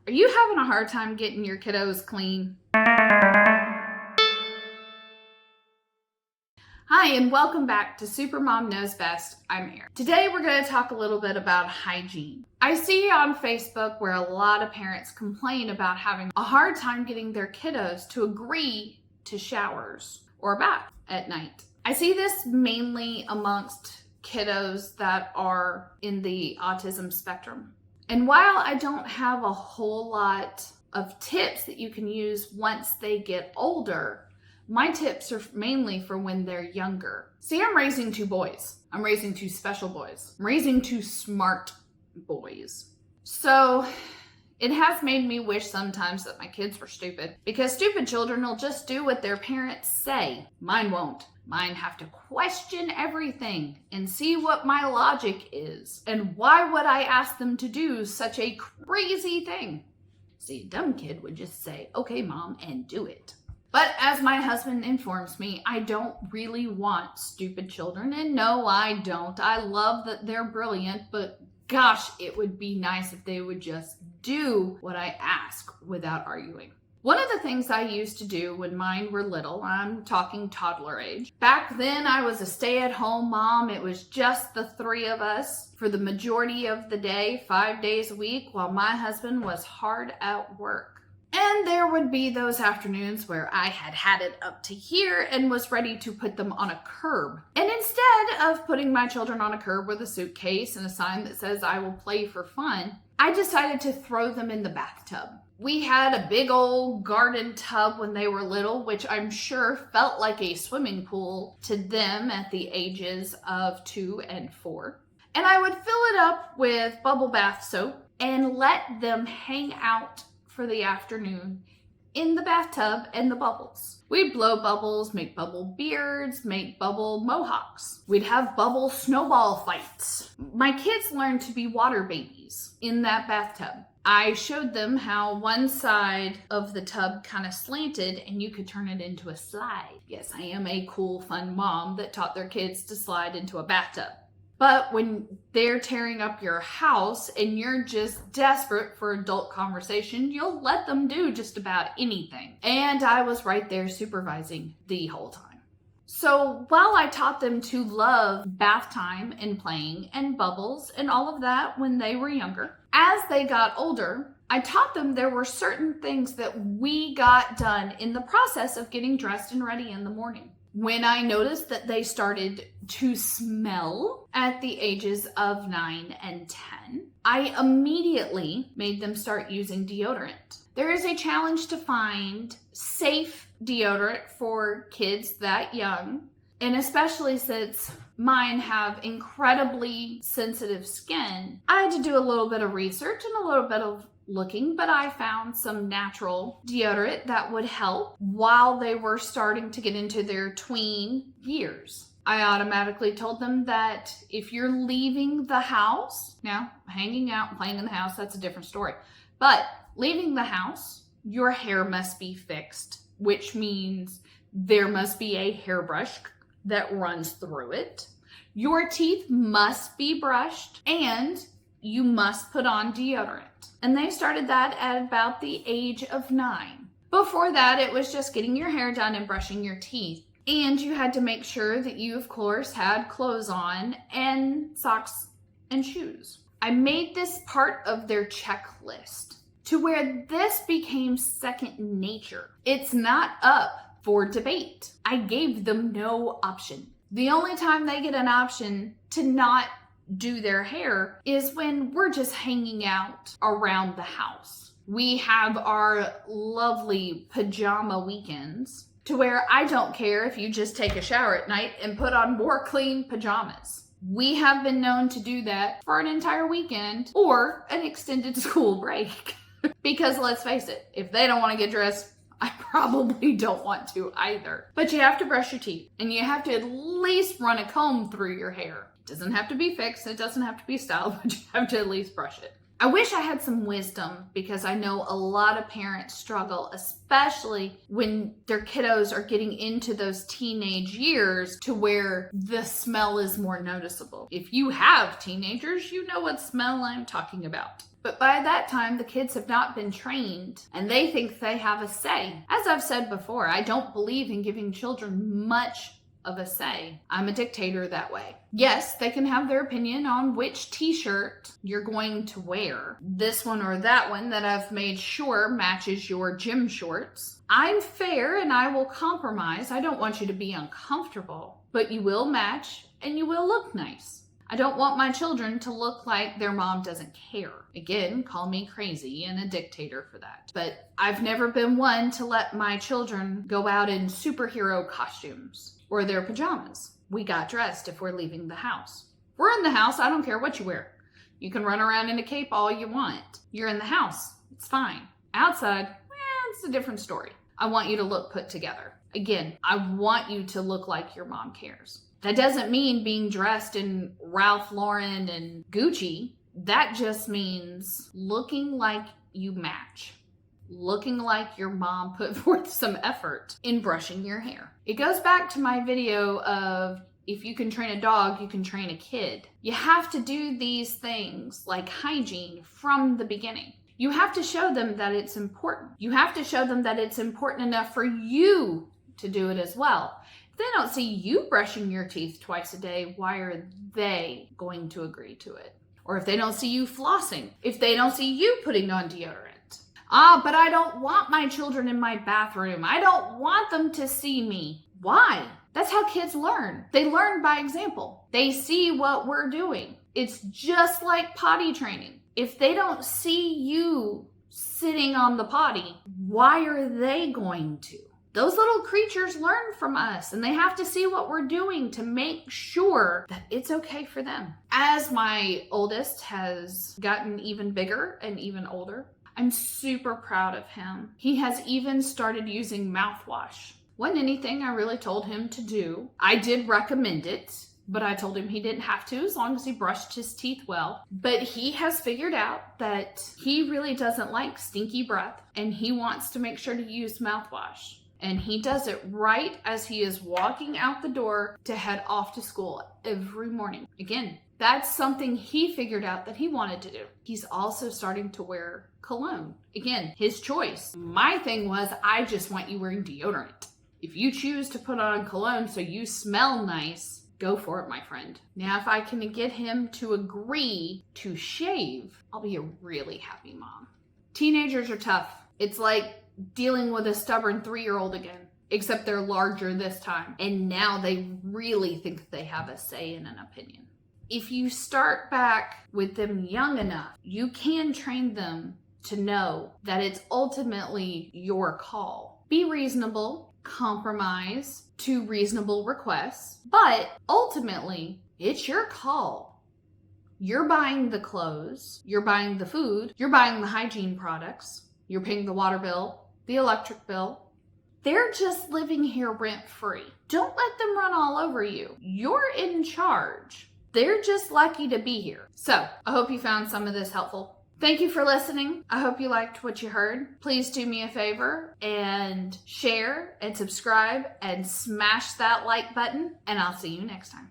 Are you having a hard time getting your kiddos clean? Hi, and welcome back to Supermom Knows Best. I'm Erin. Today we're going to talk a little bit about hygiene. I see on Facebook where a lot of parents complain about having a hard time getting their kiddos to agree to showers or a bath at night. I see this mainly amongst kiddos that are in the autism spectrum. And while I don't have a whole lot of tips that you can use once they get older, my tips are mainly for when they're younger. See, I'm raising two boys. I'm raising two special boys. I'm raising two smart boys. So it has made me wish sometimes that my kids were stupid, because stupid children will just do what their parents say. Mine won't. Mine have to question everything and see what my logic is. And why would I ask them to do such a crazy thing? See, a dumb kid would just say, okay, mom, and do it. But as my husband informs me, I don't really want stupid children. And no, I don't. I love that they're brilliant, but gosh, it would be nice if they would just do what I ask without arguing. One of the things I used to do when mine were little, I'm talking toddler age. Back then, I was a stay-at-home mom. It was just the three of us for the majority of the day, 5 days a week, while my husband was hard at work. And there would be those afternoons where I had it up to here and was ready to put them on a curb. And instead of putting my children on a curb with a suitcase and a sign that says I will play for fun, I decided to throw them in the bathtub. We had a big old garden tub when they were little, which I'm sure felt like a swimming pool to them at the ages of 2 and 4. And I would fill it up with bubble bath soap and let them hang out for the afternoon in the bathtub and the bubbles. We'd blow bubbles, make bubble beards, make bubble mohawks. We'd have bubble snowball fights. My kids learned to be water babies in that bathtub. I showed them how one side of the tub kind of slanted and you could turn it into a slide. Yes, I am a cool, fun mom that taught their kids to slide into a bathtub. But when they're tearing up your house and you're just desperate for adult conversation, you'll let them do just about anything. And I was right there supervising the whole time. So while I taught them to love bath time and playing and bubbles and all of that when they were younger, as they got older, I taught them there were certain things that we got done in the process of getting dressed and ready in the morning. When I noticed that they started to smell at the ages of 9 and 10, I immediately made them start using deodorant. There is a challenge to find safe deodorant for kids that young, and especially since mine have incredibly sensitive skin, I had to do a little bit of research and a little bit of looking, but I found some natural deodorant that would help while they were starting to get into their tween years. I automatically told them that if you're leaving the house, now hanging out and playing in the house, that's a different story, but leaving the house, your hair must be fixed, which means there must be a hairbrush that runs through it. Your teeth must be brushed and you must put on deodorant. And they started that at about the age of 9. Before that, it was just getting your hair done and brushing your teeth. And you had to make sure that you, of course, had clothes on and socks and shoes. I made this part of their checklist to where this became second nature. It's not up for debate. I gave them no option. The only time they get an option to not do their hair is when we're just hanging out around the house. We have our lovely pajama weekends to where I don't care if you just take a shower at night and put on more clean pajamas. We have been known to do that for an entire weekend or an extended school break. Because let's face it, if they don't want to get dressed, I probably don't want to either. But you have to brush your teeth and you have to at least run a comb through your hair. It doesn't have to be fixed, it doesn't have to be styled, but you have to at least brush it. I wish I had some wisdom because I know a lot of parents struggle, especially when their kiddos are getting into those teenage years to where the smell is more noticeable. If you have teenagers, you know what smell I'm talking about. But by that time, the kids have not been trained and they think they have a say. As I've said before, I don't believe in giving children much of a say. I'm a dictator that way. Yes, they can have their opinion on which t-shirt you're going to wear. This one or that one that I've made sure matches your gym shorts. I'm fair and I will compromise. I don't want you to be uncomfortable, but you will match and you will look nice. I don't want my children to look like their mom doesn't care. Again, call me crazy and a dictator for that. But I've never been one to let my children go out in superhero costumes or their pajamas. We got dressed if we're leaving the house. If we're in the house, I don't care what you wear. You can run around in a cape all you want. You're in the house. It's fine. Outside, it's a different story. I want you to look put together. Again, I want you to look like your mom cares. That doesn't mean being dressed in Ralph Lauren and Gucci. That just means looking like you match. Looking like your mom put forth some effort in brushing your hair. It goes back to my video of if you can train a dog, you can train a kid. You have to do these things like hygiene from the beginning. You have to show them that it's important. You have to show them that it's important enough for you to do it as well. If they don't see you brushing your teeth twice a day, why are they going to agree to it? Or if they don't see you flossing, if they don't see you putting on deodorant. But I don't want my children in my bathroom. I don't want them to see me. Why? That's how kids learn. They learn by example. They see what we're doing. It's just like potty training. If they don't see you sitting on the potty, why are they going to? Those little creatures learn from us and they have to see what we're doing to make sure that it's okay for them. As my oldest has gotten even bigger and even older, I'm super proud of him. He has even started using mouthwash. Wasn't anything I really told him to do. I did recommend it, but I told him he didn't have to as long as he brushed his teeth well. But he has figured out that he really doesn't like stinky breath and he wants to make sure to use mouthwash. And he does it right as he is walking out the door to head off to school every morning. Again, that's something he figured out that he wanted to do. He's also starting to wear cologne. Again, his choice. My thing was, I just want you wearing deodorant. If you choose to put on cologne so you smell nice, go for it, my friend. Now, if I can get him to agree to shave, I'll be a really happy mom. Teenagers are tough. It's like dealing with a stubborn 3-year-old again, except they're larger this time. And now they really think they have a say and an opinion. If you start back with them young enough, you can train them to know that it's ultimately your call. Be reasonable, compromise to reasonable requests, but ultimately it's your call. You're buying the clothes, you're buying the food, you're buying the hygiene products, you're paying the water bill, the electric bill. They're just living here rent-free. Don't let them run all over you. You're in charge. They're just lucky to be here. So, I hope you found some of this helpful. Thank you for listening. I hope you liked what you heard. Please do me a favor and share and subscribe and smash that like button, and I'll see you next time.